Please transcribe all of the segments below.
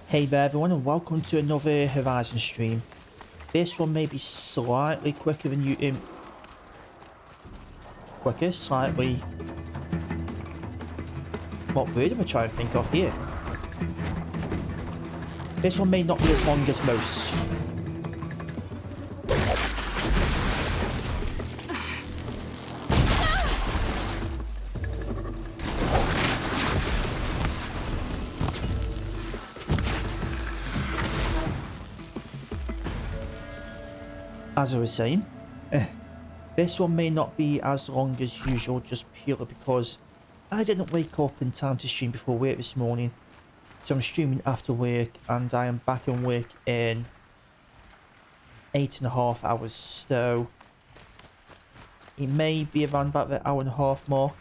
Hey there everyone and welcome to another Horizon stream. This one may be slightly quicker than you slightly. What word am I trying to think of here? This one may not be as long as most. As I was saying, this one may not be as long as usual just purely because I didn't wake up in time to stream before work this morning. So I'm streaming after work and I am back in work in 8.5 hours. So it may be around about the hour and a half mark.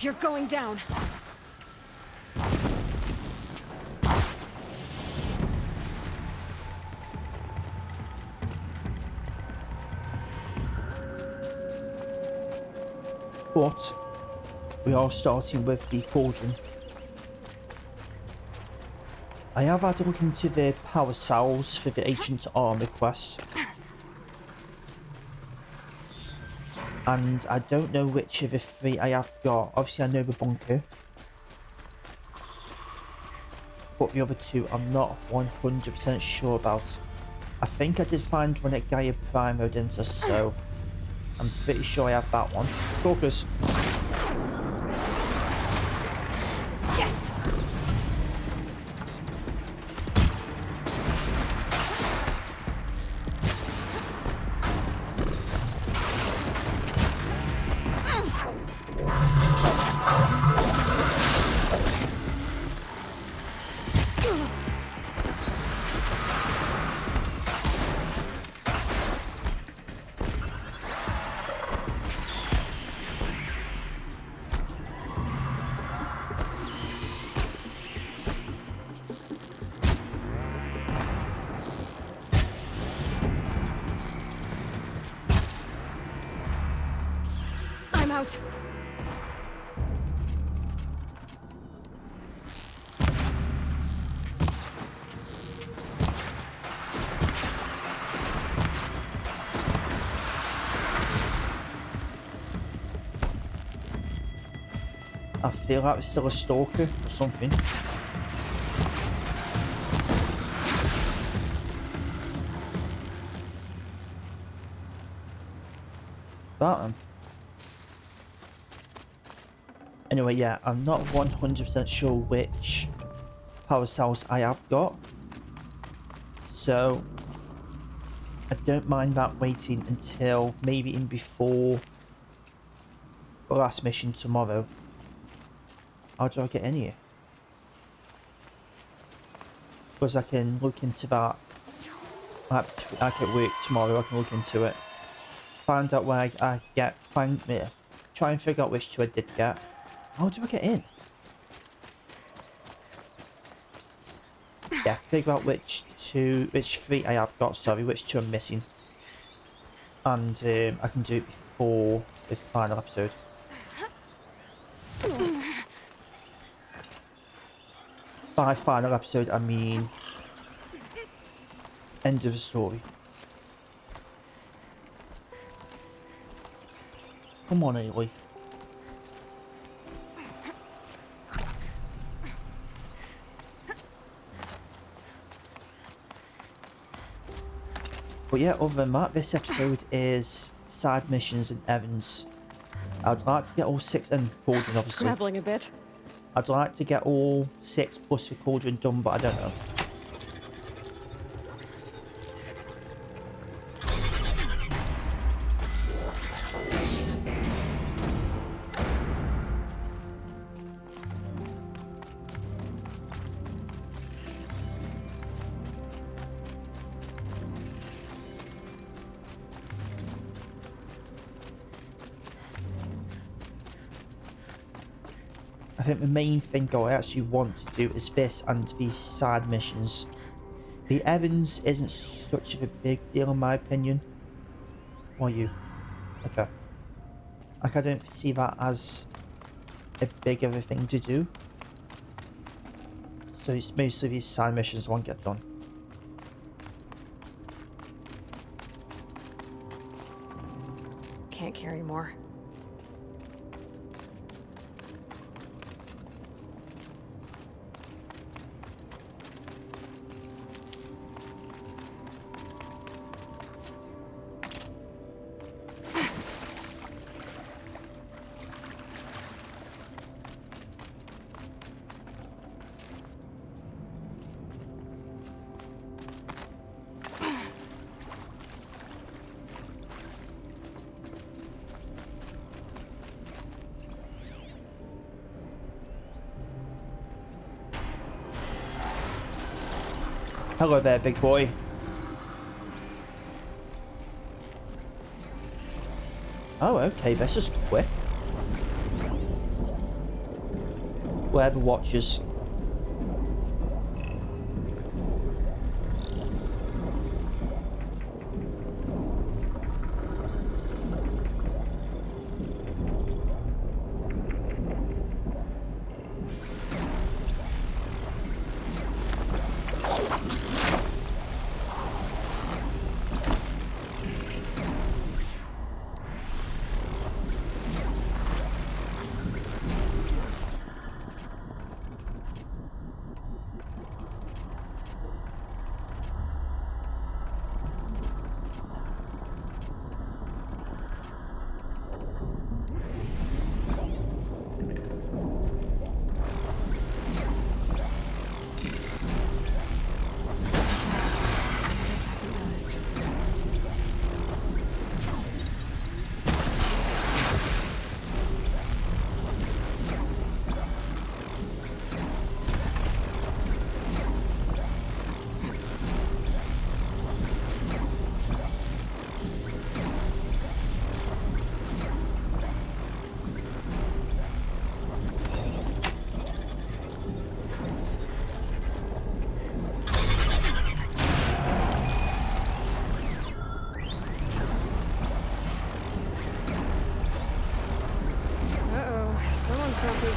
You're going down. But we are starting with the cauldron. I have had a look into the power cells for the ancient armor quest. And I don't know which of the three I have got. Obviously I know the bunker. But the other two I'm not 100% sure about. I think I did find one at Gaia Primo, didn't I? So I'm pretty sure I have that one. Focus. I'm out. I feel like it's still a stalker or something. That Anyway, yeah, I'm not 100% sure which power cells I have got. So I don't mind that waiting until maybe in before the last mission tomorrow. How do I get in here? Because I can look into that. I can work tomorrow, I can look into it. Find out where I get, try and figure out which two I did get. How do I get in? Yeah, figure out which three I have got, sorry, which two I'm missing. And I can do it before the final episode. By final episode, I mean end of the story. Come on, Ailey. But yeah, other than that, this episode is side missions and errands. I'd like to get all 6 and cauldron, obviously. Scrabbling a bit. I'd like to get all 6 plus the cauldron done, but I don't know. I think the main thing I actually want to do is this and these side missions. The Evans isn't such of a big deal in my opinion. Or you? Okay. Like I don't see that as a big of a thing to do. So it's mostly these side missions I want to get done. Can't carry more. Hello there, big boy. Oh, okay, that's just quick. Whatever watches. Someone's grumpy.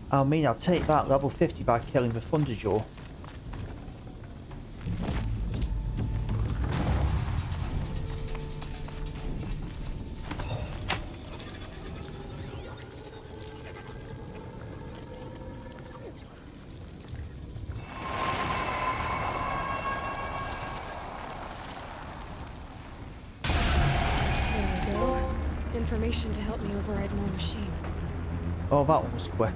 I mean, I'll take that level 50 by killing the Thunderjaw. There we go. Information to help me override more machines. Oh, that one was quick.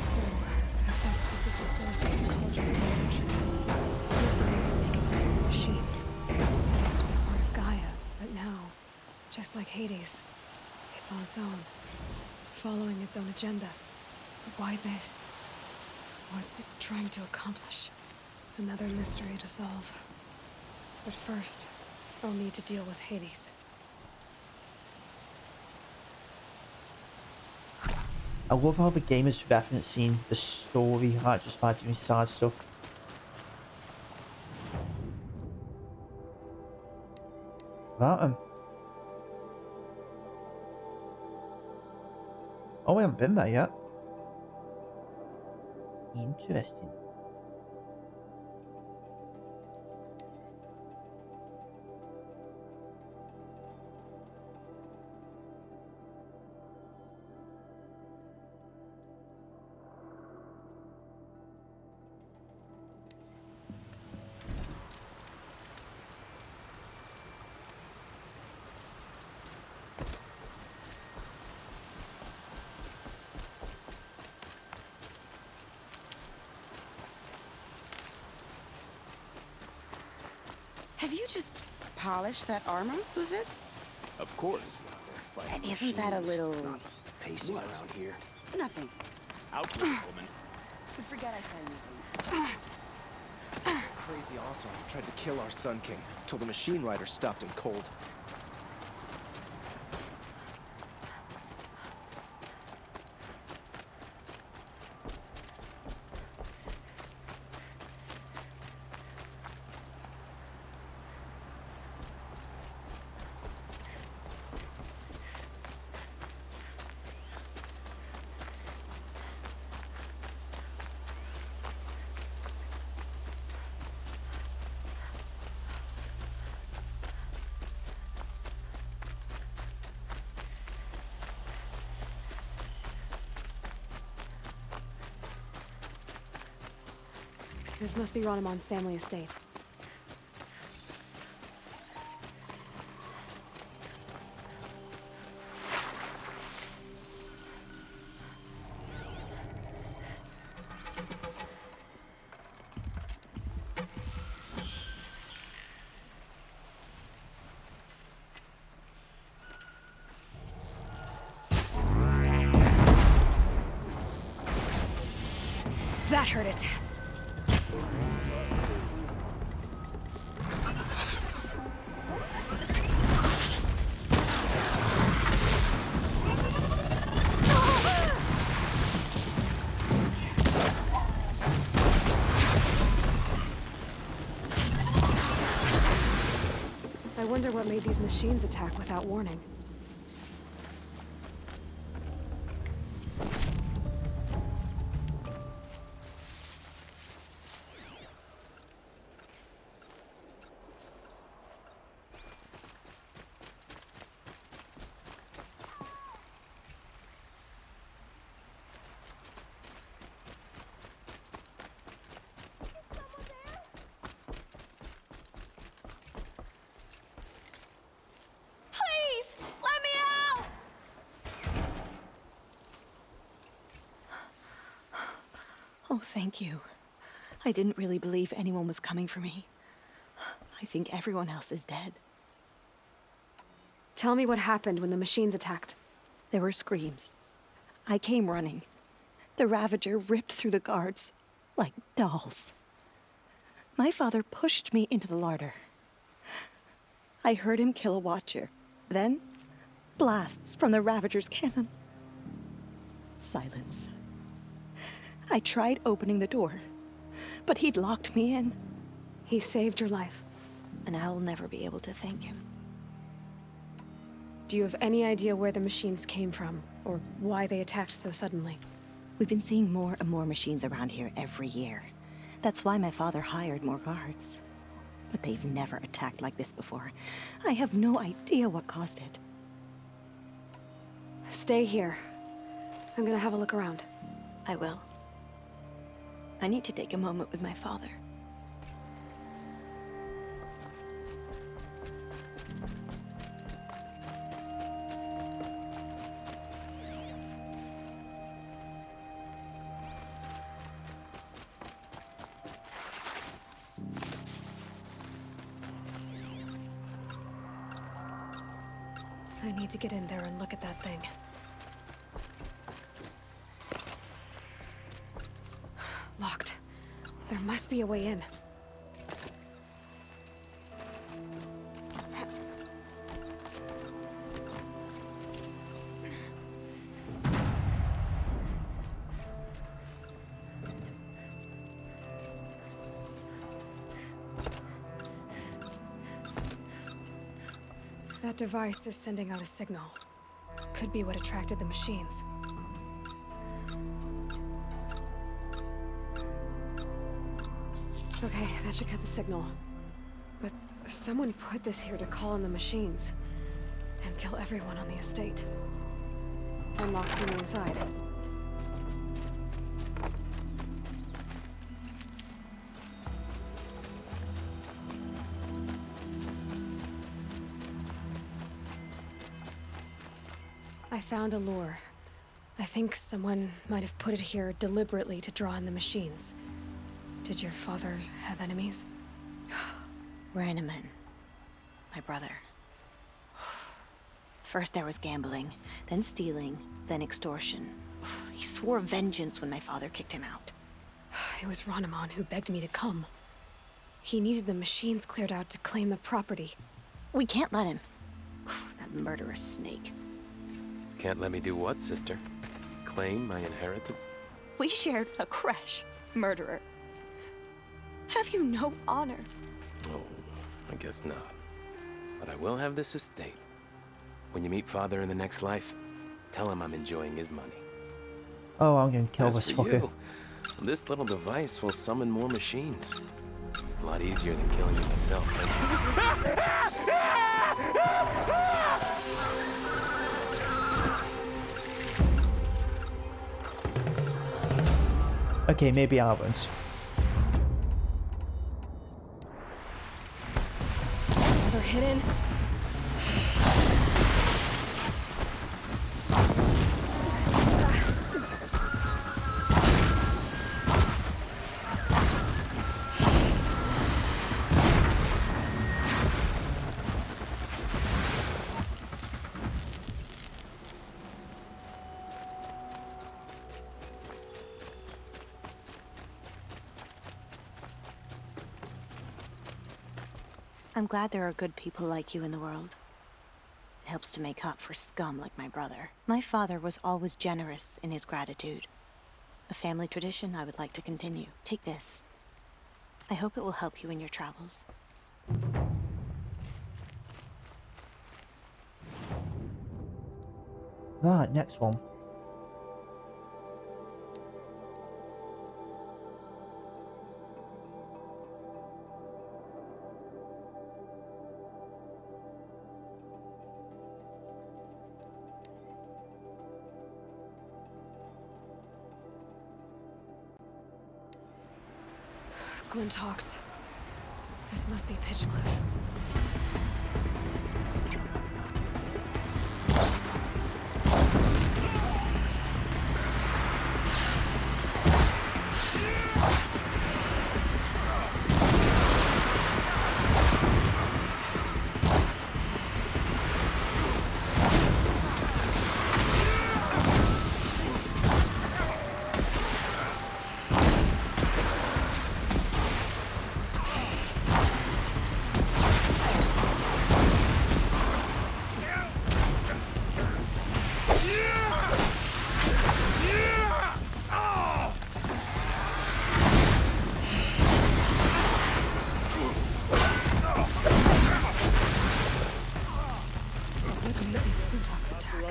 So, I guess this is the source of the cauldron of nutrients. Designed to make a mess of machines. It used to be part of Gaia, but now, just like Hades, it's on its own. Following its own agenda. But why this? What's it trying to accomplish? Another mystery to solve. But first, I'll need to deal with Hades. I love how the game is referencing the story, like just by doing side stuff. Right, oh, we haven't been there yet. Interesting. Have you just polished that armor, was it? Of course. Isn't that a little... Pacing around here. Nothing. Out, woman. Forget I said anything. Crazy also tried to kill our Sun King till the machine rider stopped him cold. This must be Ronamon's family estate. That hurt it. I wonder what made these machines attack without warning. Please, let me out! Oh, thank you. I didn't really believe anyone was coming for me. I think everyone else is dead. Tell me what happened when the machines attacked. There were screams. I came running. The Ravager ripped through the guards like dolls. My father pushed me into the larder. I heard him kill a watcher. Then, blasts from the Ravager's cannon. Silence. I tried opening the door, but he'd locked me in. He saved your life. And I'll never be able to thank him. Do you have any idea where the machines came from, or why they attacked so suddenly? We've been seeing more and more machines around here every year. That's why my father hired more guards. But they've never attacked like this before. I have no idea what caused it. Stay here. I'm gonna have a look around. I will. I need to take a moment with my father. I need to get in there and look at that thing. Locked. There must be a way in. That device is sending out a signal. Could be what attracted the machines. Okay, that should cut the signal. But someone put this here to call in the machines. And kill everyone on the estate. And locked me inside. I found a lure. I think someone might have put it here deliberately to draw in the machines. Did your father have enemies? Rainaman. My brother. First there was gambling, then stealing, then extortion. He swore vengeance when my father kicked him out. It was Ranaman who begged me to come. He needed the machines cleared out to claim the property. We can't let him. That murderous snake. Can't let me do what, sister? Claim my inheritance? We shared a creche, murderer. Have you no honor? Oh, I guess not. But I will have this estate. When you meet father in the next life, tell him I'm enjoying his money. Oh, I'm gonna kill As this for fucker. you, this little device will summon more machines. A lot easier than killing you myself. Okay, maybe I won't. They're hidden. I'm glad there are good people like you in the world. It helps to make up for scum like my brother. My father was always generous in his gratitude. A family tradition I would like to continue. Take this. I hope it will help you in your travels. Right, next one. Glinthawks. This must be Pitchcliff.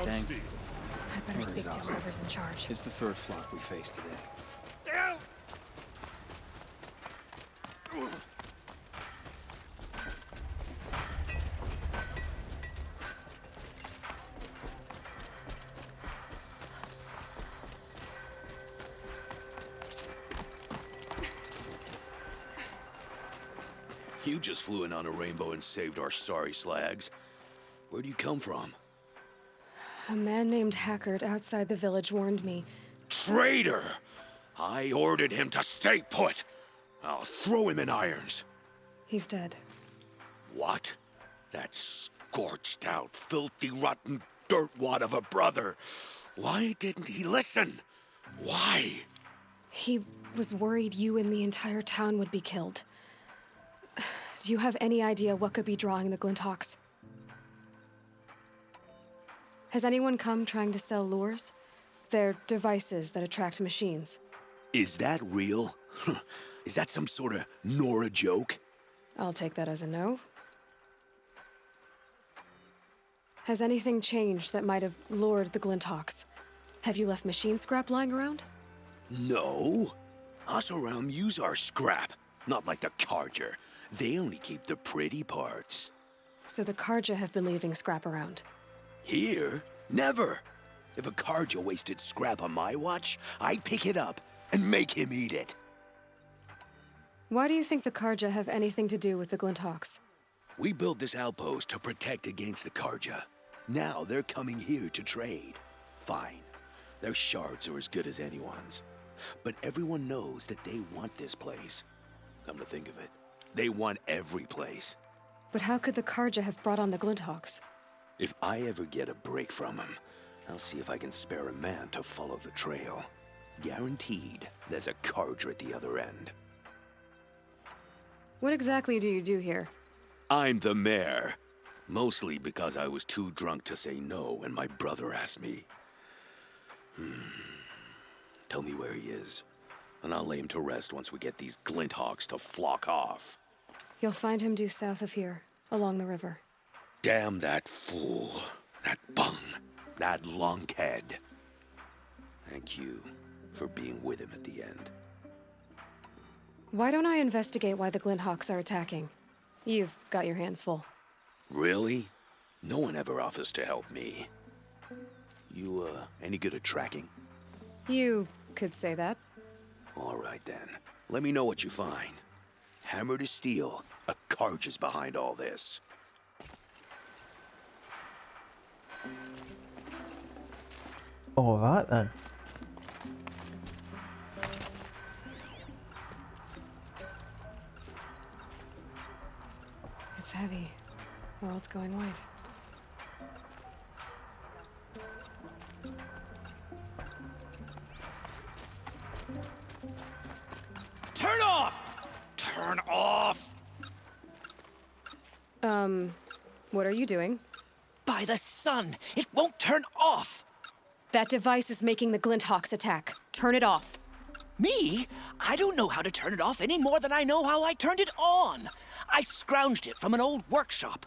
Dang. I'd better speak to whoever's in charge. It's the third flock we faced today. You just flew in on a rainbow and saved our sorry slags. Where do you come from? A man named Hackard outside the village warned me. Traitor! I ordered him to stay put. I'll throw him in irons. He's dead. What? That scorched out, filthy, rotten dirtwad of a brother. Why didn't he listen? Why? He was worried you and the entire town would be killed. Do you have any idea what could be drawing the Glinthawks? Has anyone come trying to sell lures? They're devices that attract machines. Is that real? Is that some sort of Nora joke? I'll take that as a no. Has anything changed that might have lured the Glinthawks? Have you left machine scrap lying around? No. Us around use our scrap. Not like the Carja. They only keep the pretty parts. So the Carja have been leaving scrap around. Here? Never. If a Carja wasted scrap on my watch, I'd pick it up and make him eat it. Why do you think the Carja have anything to do with the Glinthawks? We built this outpost to protect against the Carja. Now they're coming here to trade. Fine. Their shards are as good as anyone's. But everyone knows that they want this place. Come to think of it, they want every place. But how could the Carja have brought on the Glinthawks? If I ever get a break from them, I'll see if I can spare a man to follow the trail. Guaranteed, there's a Carja at the other end. What exactly do you do here? I'm the mayor. Mostly because I was too drunk to say no when my brother asked me. Tell me where he is, and I'll lay him to rest once we get these Glinthawks to flock off. You'll find him due south of here, along the river. Damn that fool. That bung. That lunkhead. Thank you for being with him at the end. Why don't I investigate why the Glinthawks are attacking? You've got your hands full. Really? No one ever offers to help me. You, any good at tracking? You could say that. All right, then. Let me know what you find. Hammer to steel, a Carja's behind all this. All right then. It's heavy. The world's going white. Turn off! Turn off! What are you doing? By the sun, it won't turn off! That device is making the Glinthawks attack. Turn it off. Me? I don't know how to turn it off any more than I know how I turned it on. I scrounged it from an old workshop.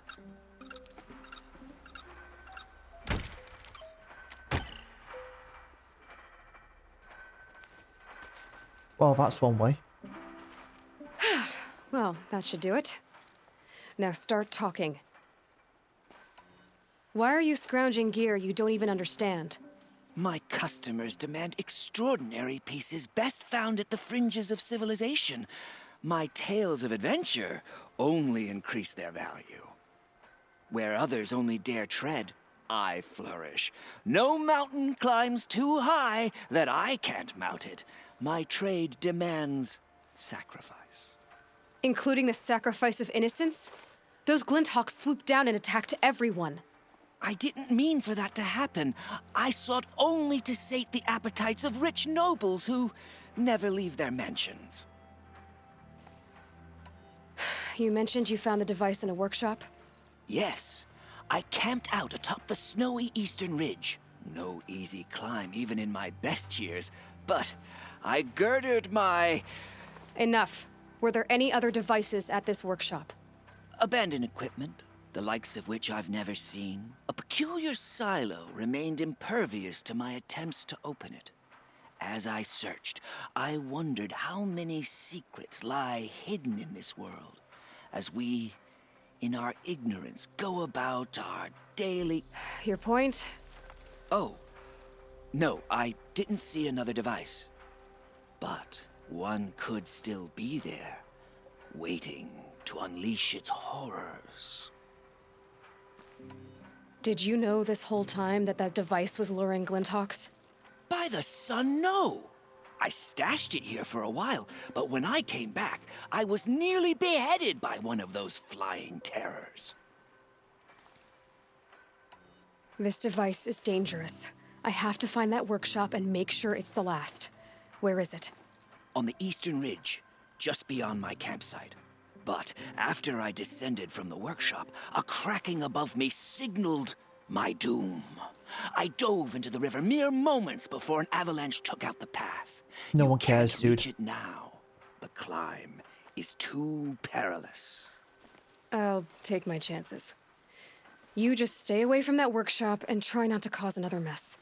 Well, that's one way. Well, that should do it. Now start talking. Why are you scrounging gear you don't even understand? My customers demand extraordinary pieces best found at the fringes of civilization. My tales of adventure only increase their value. Where others only dare tread, I flourish. No mountain climbs too high that I can't mount it. My trade demands sacrifice. Including the sacrifice of innocence? Those Glinthawks swooped down and attacked everyone. I didn't mean for that to happen. I sought only to sate the appetites of rich nobles who never leave their mansions. You mentioned you found the device in a workshop? Yes, I camped out atop the snowy eastern ridge. No easy climb, even in my best years, but I girded my Enough. Were there any other devices at this workshop? abandoned equipment, the likes of which I've never seen. A peculiar silo remained impervious to my attempts to open it. As I searched, I wondered how many secrets lie hidden in this world, as we, in our ignorance, go about our daily... Your point? Oh, no, I didn't see another device. But one could still be there, waiting to unleash its horrors. Did you know this whole time that device was luring Glinthawks? By the sun, no! I stashed it here for a while, but when I came back, I was nearly beheaded by one of those flying terrors. This device is dangerous. I have to find that workshop and make sure it's the last. Where is it? On the eastern ridge, just beyond my campsite. But after I descended from the workshop, a cracking above me signaled my doom. I dove into the river mere moments before an avalanche took out the path. No You one cares, can't dude. reach it now. The climb is too perilous. I'll take my chances. You just stay away from that workshop and try not to cause another mess.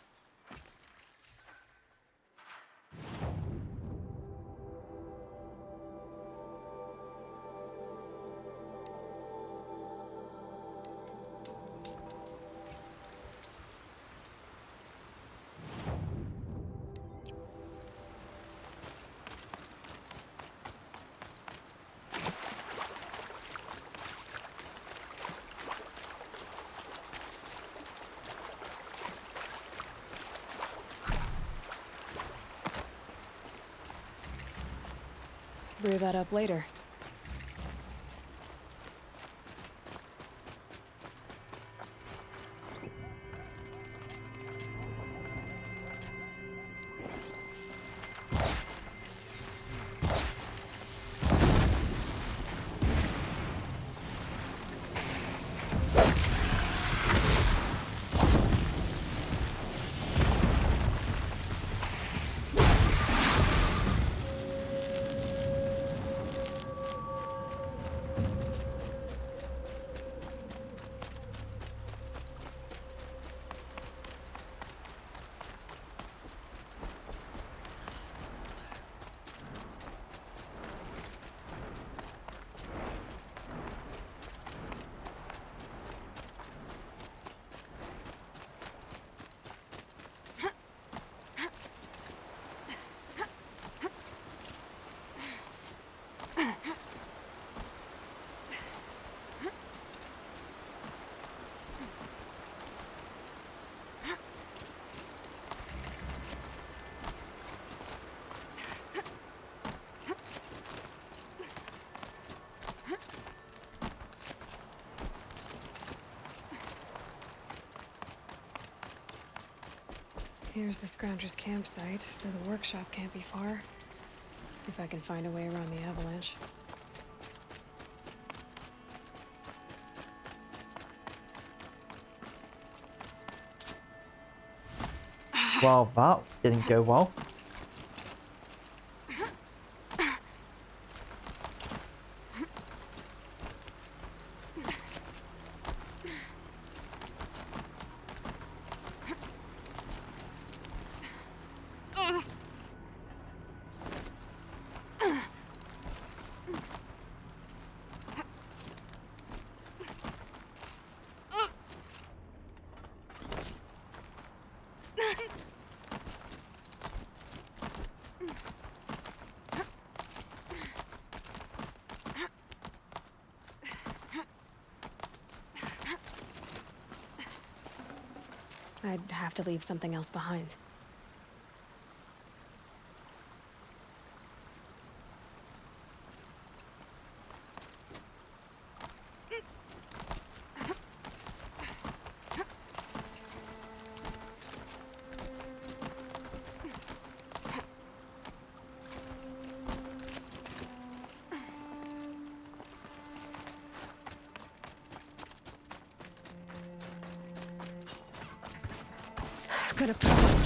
Brew that up later. Here's the Scrounger's campsite, so the workshop can't be far. If I can find a way around the avalanche. Well, that didn't go well. I'd have to leave something else behind. Could have.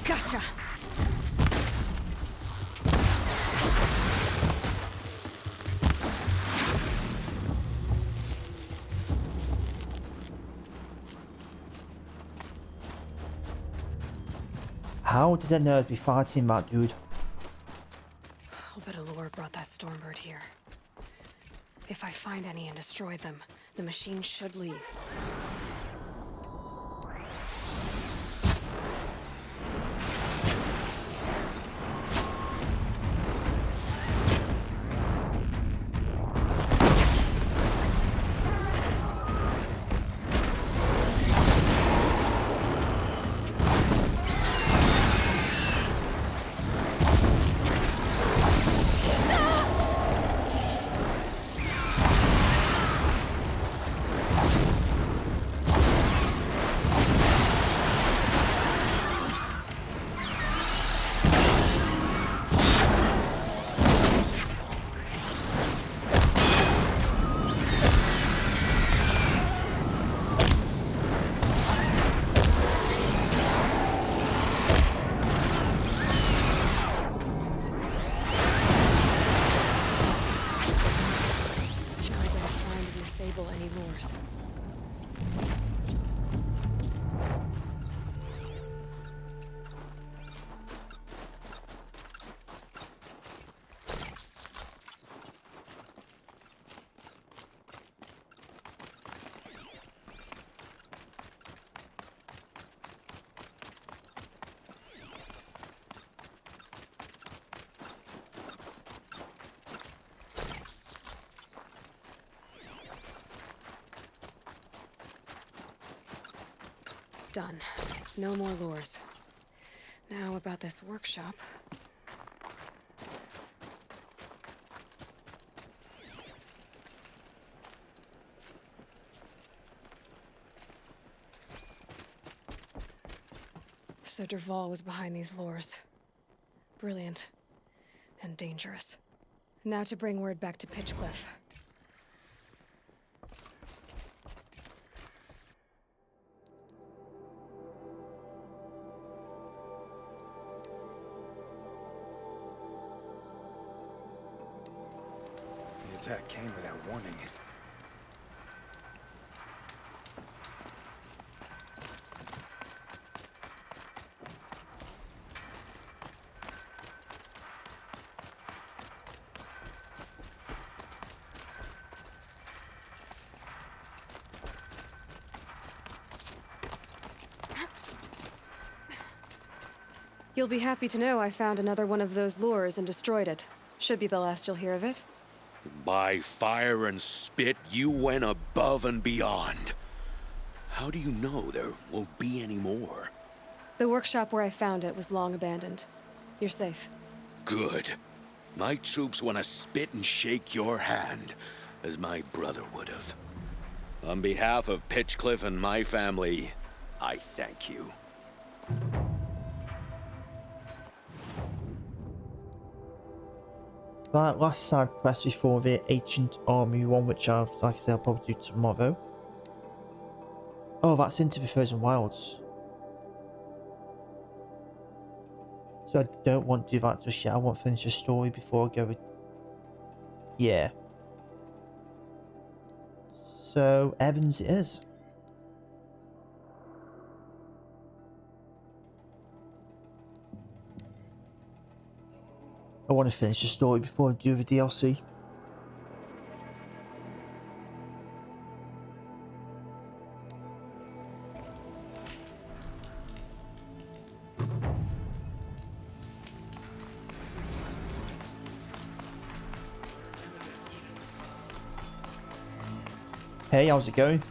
Gotcha. How did I know I'd be fighting that dude? I'll bet Allure brought that Stormbird here. If I find any and destroy them, the machine should leave. disable any lures. Done. No more lures. Now about this workshop. So Dervahl was behind these lures. Brilliant. And dangerous. Now to bring word back to Pitchcliff. The attack came without warning. You'll be happy to know I found another one of those lures and destroyed it. Should be the last you'll hear of it. By fire and spit, you went above and beyond. How do you know there won't be any more? The workshop where I found it was long abandoned. You're safe. Good. My troops want to spit and shake your hand, as my brother would have. On behalf of Pitchcliff and my family, I thank you. Right, last side quest before the Ancient Army one, which I'll, like I said, I'll probably do tomorrow. Oh, that's into the Frozen Wilds. So I don't want to do that just yet. I want to finish the story before I go with... Yeah. So, Evans it is. I want to finish the story before I do the DLC. Hey, how's it going?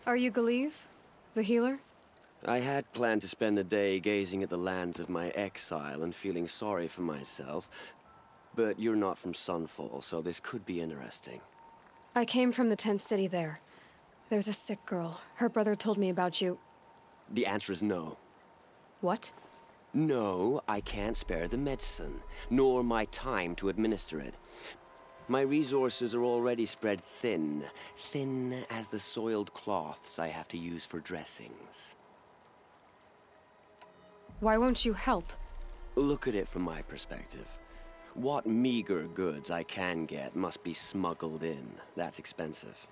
Are you Galeev? The healer? I had planned to spend the day gazing at the lands of my exile and feeling sorry for myself, but you're not from Sunfall, so this could be interesting. I came from the tent city there. There's a sick girl. Her brother told me about you. The answer is no. What? No, I can't spare the medicine, nor my time to administer it. My resources are already spread thin, thin as the soiled cloths I have to use for dressings. Why won't you help? Look at it from my perspective. What meager goods I can get must be smuggled in. That's expensive.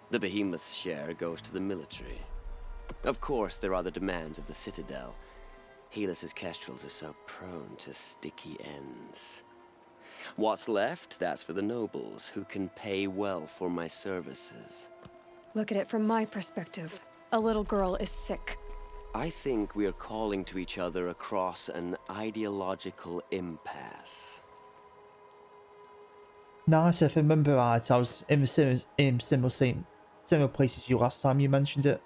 The behemoth's share goes to the military. Of course, there are the demands of the Citadel. Helis's kestrels are so prone to sticky ends. What's left, that's for the nobles, who can pay well for my services. Look at it from my perspective. A little girl is sick. I think we are calling to each other across an ideological impasse. Nice, if I remember right, I was in the similar places you last time you mentioned it.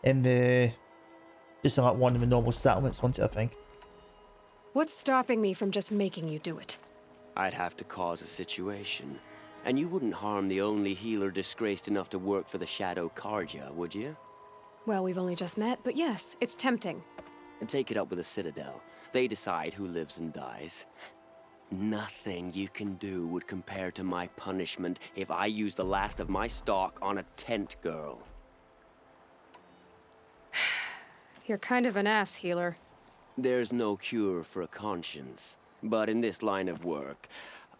In the... just like one of the normal settlements, wasn't it, I think? What's stopping me from just making you do it? I'd have to cause a situation. And you wouldn't harm the only healer disgraced enough to work for the Shadow Carja, would you? Well, we've only just met, but yes, it's tempting. And take it up with the Citadel. They decide who lives and dies. Nothing you can do would compare to my punishment if I use the last of my stock on a tent girl. You're kind of an ass, healer. There's no cure for a conscience, but in this line of work,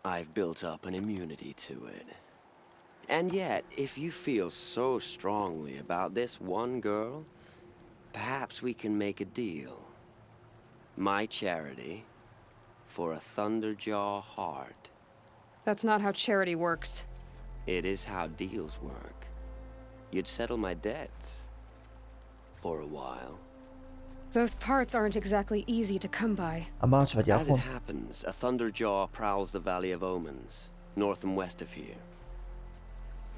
I've built up an immunity to it. And yet, if you feel so strongly about this one girl, perhaps we can make a deal. My charity for a Thunderjaw heart. That's not how charity works. It is how deals work. You'd settle my debts. For a while. Those parts aren't exactly easy to come by. I might already have As it one. happens, a Thunderjaw prowls the Valley of Omens, north and west of here.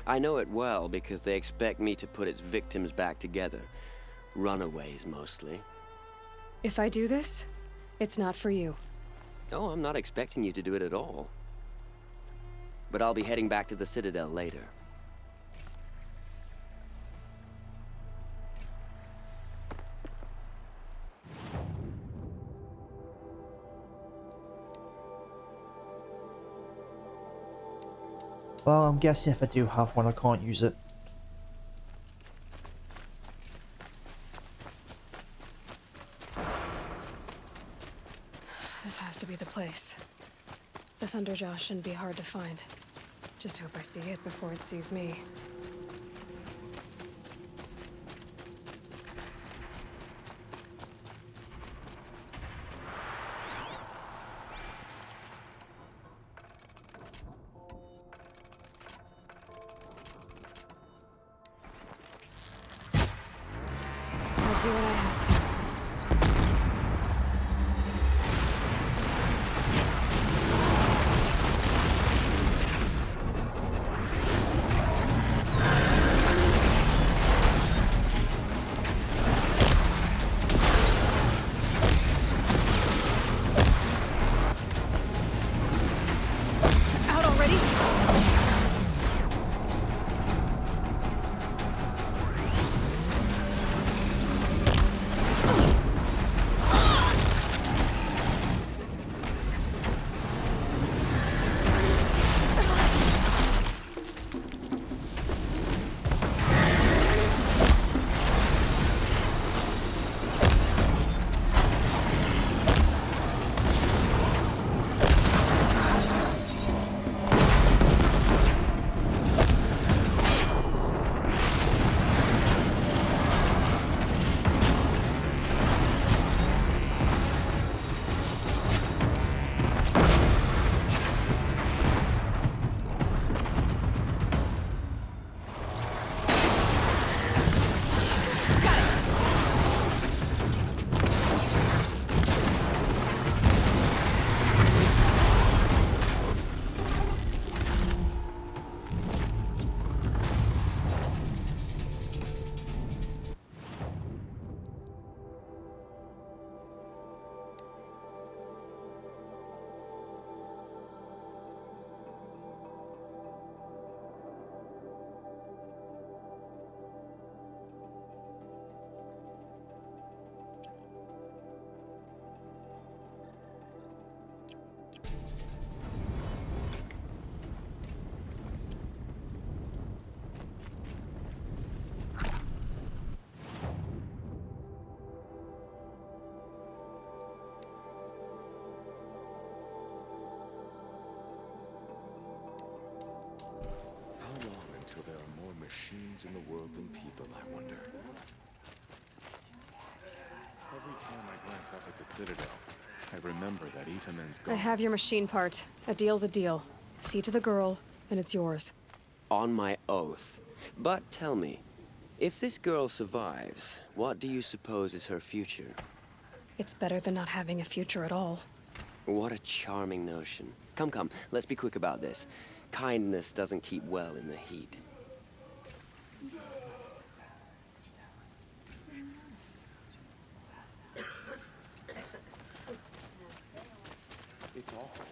I know it well because they expect me to put its victims back together. Runaways, mostly. If I do this, it's not for you. Oh, I'm not expecting you to do it at all. But I'll be heading back to the Citadel later. Well, I'm guessing if I do have one, I can't use it. This has to be the place. The Thunderjaw shouldn't be hard to find. Just hope I see it before it sees me. I'll do what I have to. Out already? How long until there are more machines in the world than people, I wonder? Every time I glance up at the Citadel, I remember that Itamen's I gone. have your machine part. A deal's a deal. See to the girl, and it's yours. On my oath. But tell me, if this girl survives, what do you suppose is her future? It's better than not having a future at all. What a charming notion. Come, come, let's be quick about this. Kindness doesn't keep well in the heat. It's awful.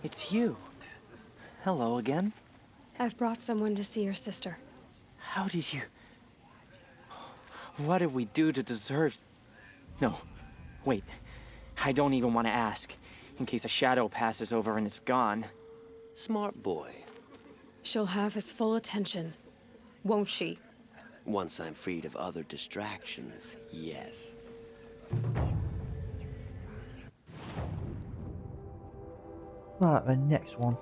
It's you. Hello again. I've brought someone to see your sister. How did you... What did we do to deserve... No, wait. I don't even want to ask, in case a shadow passes over and it's gone. Smart boy. She'll have his full attention, won't she? Once I'm freed of other distractions, yes. Right, the next one.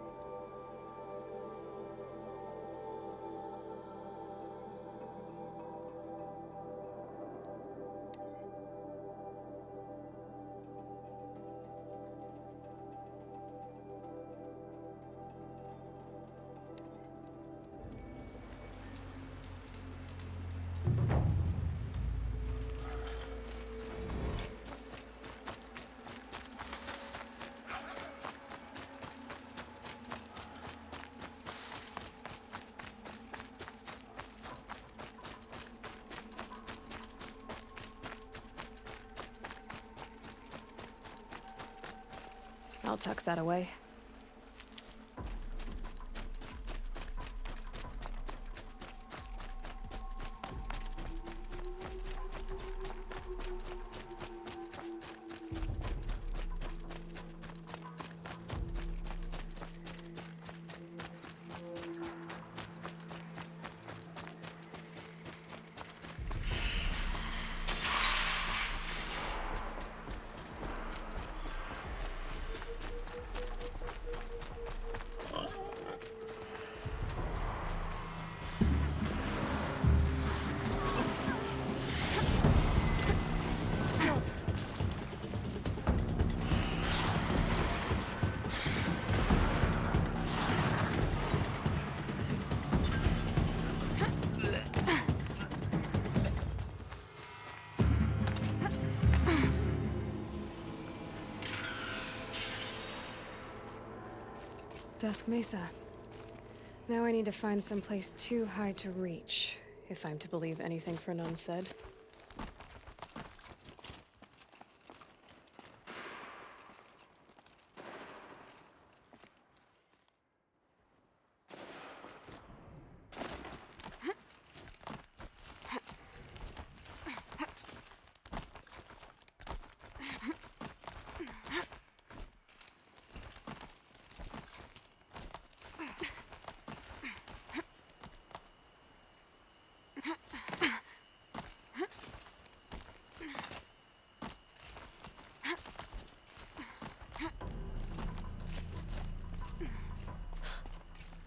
I'll tuck that away. Dusk Mesa. Now I need to find some place too high to reach, if I'm to believe anything Fernan said.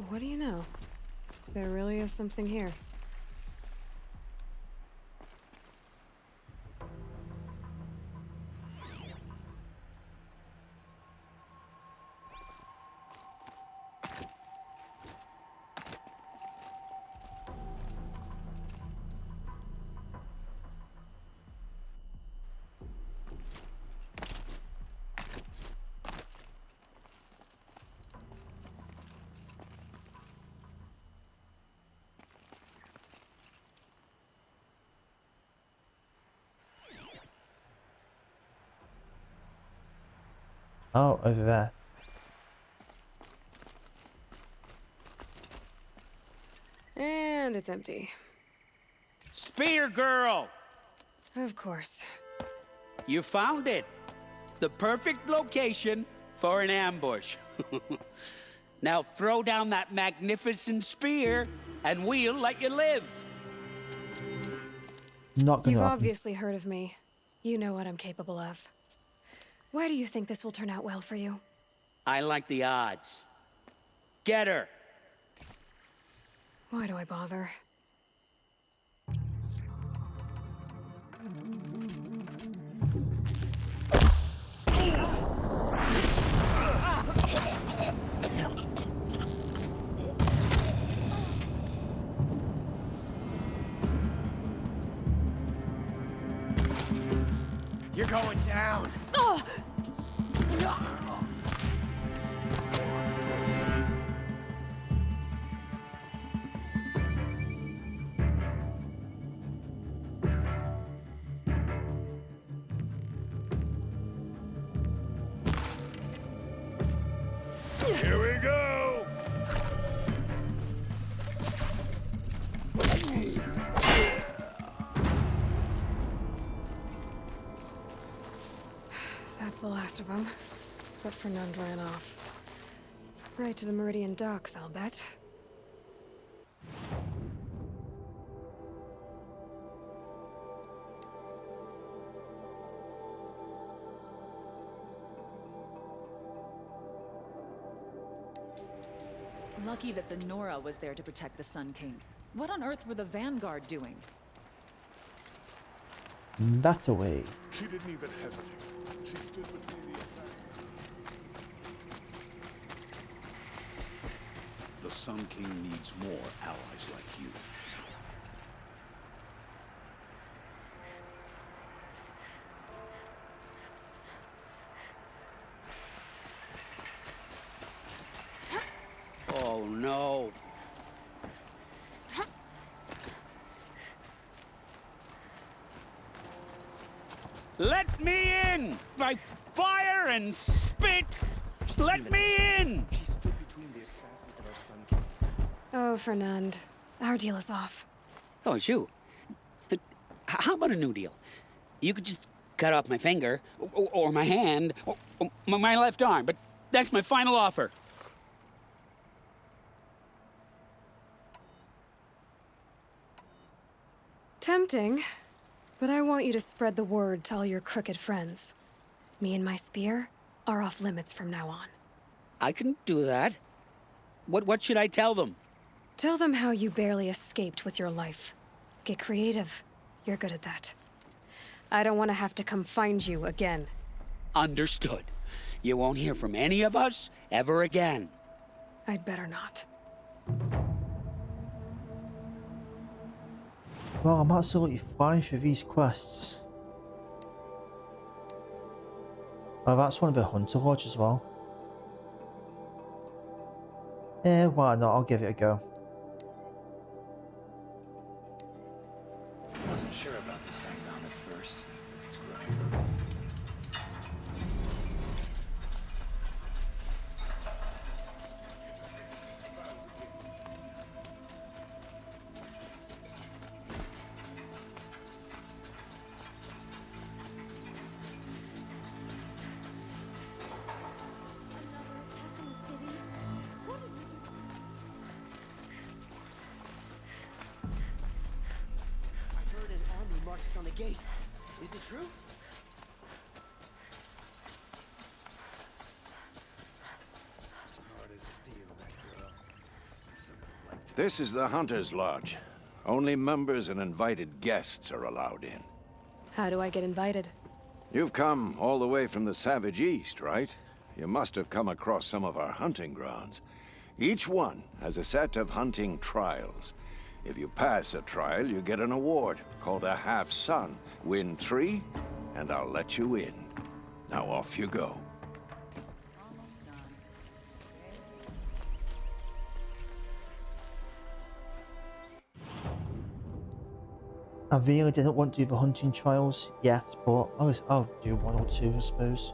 What do you know? There really is something here. Oh, over there. And it's empty. Spear girl! Of course. You found it. The perfect location for an ambush. Now throw down that magnificent spear, and we'll let you live. Not gonna You've happen. obviously heard of me. You know what I'm capable of. Why do you think this will turn out well for you? I like the odds. Get her. Why do I bother? You're going down. Here we go. That's the last of them. But Fernand ran off. Right to the Meridian docks, I'll bet. Lucky that the Nora was there to protect the Sun King. What on earth were the Vanguard doing? That away. She didn't even hesitate. She stood between the assassins. The Sun King needs more allies like you. Oh no. Let me in! By fire and spit! Let me in! She stood between the assassins and our Sun King. Oh, Fernand. Our deal is off. Oh, it's you. How about a new deal? You could just cut off my finger, or my hand, or my left arm, but that's my final offer. Tempting, but I want you to spread the word to all your crooked friends. Me and my spear are off limits from now on. I can do that. What should I tell them? Tell them how you barely escaped with your life. Get creative. You're good at that. I don't want to have to come find you again. Understood. You won't hear from any of us ever again. I'd better not. Well, I'm absolutely fine for these quests. Oh, that's one of the Hunter Lodge as well. Eh, why not? I'll give it a go. Wasn't sure about this thing down at first. It's great. I've heard an army marches on the gates. Is it true? This is the Hunter's Lodge. Only members and invited guests are allowed in. How do I get invited? You've come all the way from the Savage East, right? You must have come across some of our hunting grounds. Each one has a set of hunting trials. If you pass a trial, you get an award called a half-sun. Win 3, and I'll let you in. Now off you go. I really didn't want to do the hunting trials yet, but I'll do 1 or 2, I suppose.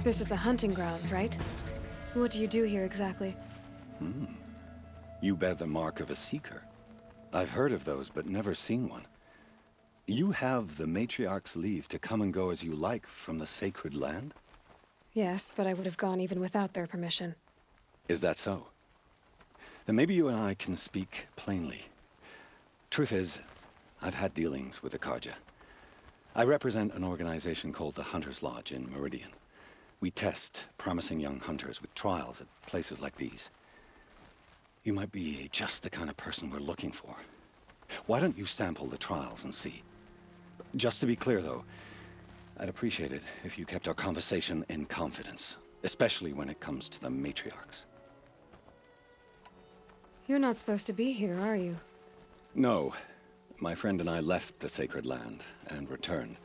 This is a hunting grounds, right? What do you do here exactly? You bear the mark of a seeker. I've heard of those, but never seen one. You have the matriarch's leave to come and go as you like from the sacred land? Yes, but I would have gone even without their permission. Is that so? Then maybe you and I can speak plainly. Truth is, I've had dealings with the Karja. I represent an organization called the Hunter's Lodge in Meridian. We test promising young hunters with trials at places like these. You might be just the kind of person we're looking for. Why don't you sample the trials and see? Just to be clear, though, I'd appreciate it if you kept our conversation in confidence, especially when it comes to the matriarchs. You're not supposed to be here, are you? No. My friend and I left the sacred land and returned.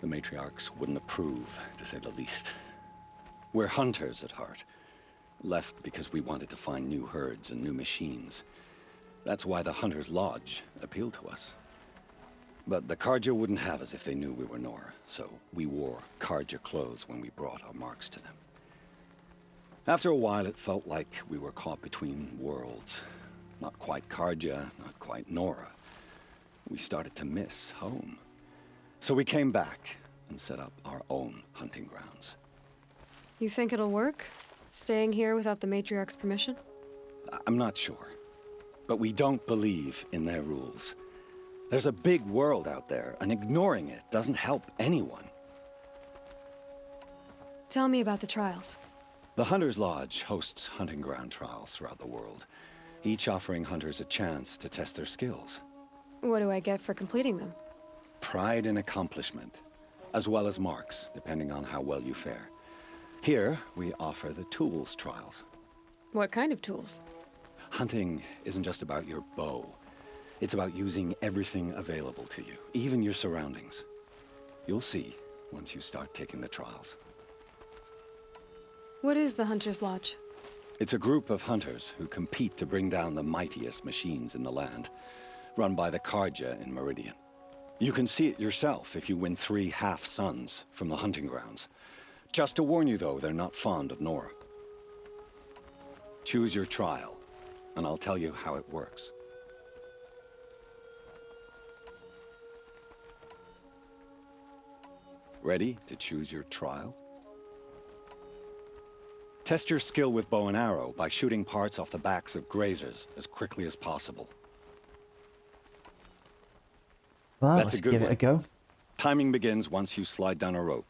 The matriarchs wouldn't approve, to say the least. We're hunters at heart. Left because we wanted to find new herds and new machines. That's why the Hunter's Lodge appealed to us. But the Karja wouldn't have us if they knew we were Nora, so we wore Karja clothes when we brought our marks to them. After a while, it felt like we were caught between worlds. Not quite Karja, not quite Nora. We started to miss home. So we came back and set up our own hunting grounds. You think it'll work? Staying here without the matriarch's permission? I'm not sure. But we don't believe in their rules. There's a big world out there, and ignoring it doesn't help anyone. Tell me about the trials. The Hunter's Lodge hosts hunting ground trials throughout the world, each offering hunters a chance to test their skills. What do I get for completing them? Pride in accomplishment, as well as marks, depending on how well you fare. Here, we offer the tools trials. What kind of tools? Hunting isn't just about your bow. It's about using everything available to you, even your surroundings. You'll see once you start taking the trials. What is the Hunter's Lodge? It's a group of hunters who compete to bring down the mightiest machines in the land, run by the Karja in Meridian. You can see it yourself if you win 3 half-suns from the hunting grounds. Just to warn you, though, they're not fond of Nora. Choose your trial, and I'll tell you how it works. Ready to choose your trial? Test your skill with bow and arrow by shooting parts off the backs of grazers as quickly as possible. Well, That's let's a good give one. it a go. Timing begins once you slide down a rope.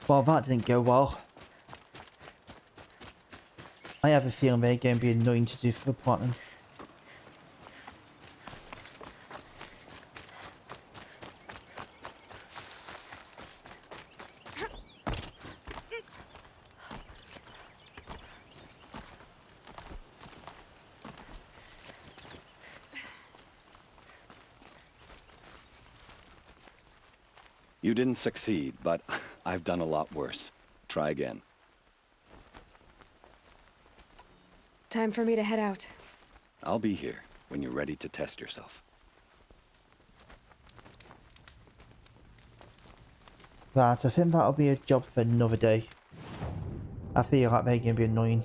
Well, that didn't go well. I have a feeling they're going to be annoying to do for the platinum. You didn't succeed, but I've done a lot worse. Try again. Time for me to head out. I'll be here when you're ready to test yourself. Right, I think that'll be a job for another day. I feel like they're going to be annoying.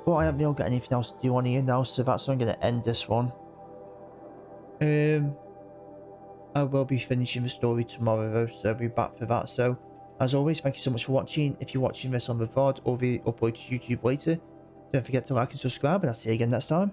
But I haven't really got anything else to do on here now, so that's how I'm going to end this one. I will be finishing the story tomorrow, so I'll be back for that. So, as always, thank you so much for watching. If you're watching this on the VOD or the upload to YouTube later, don't forget to like and subscribe, and I'll see you again next time.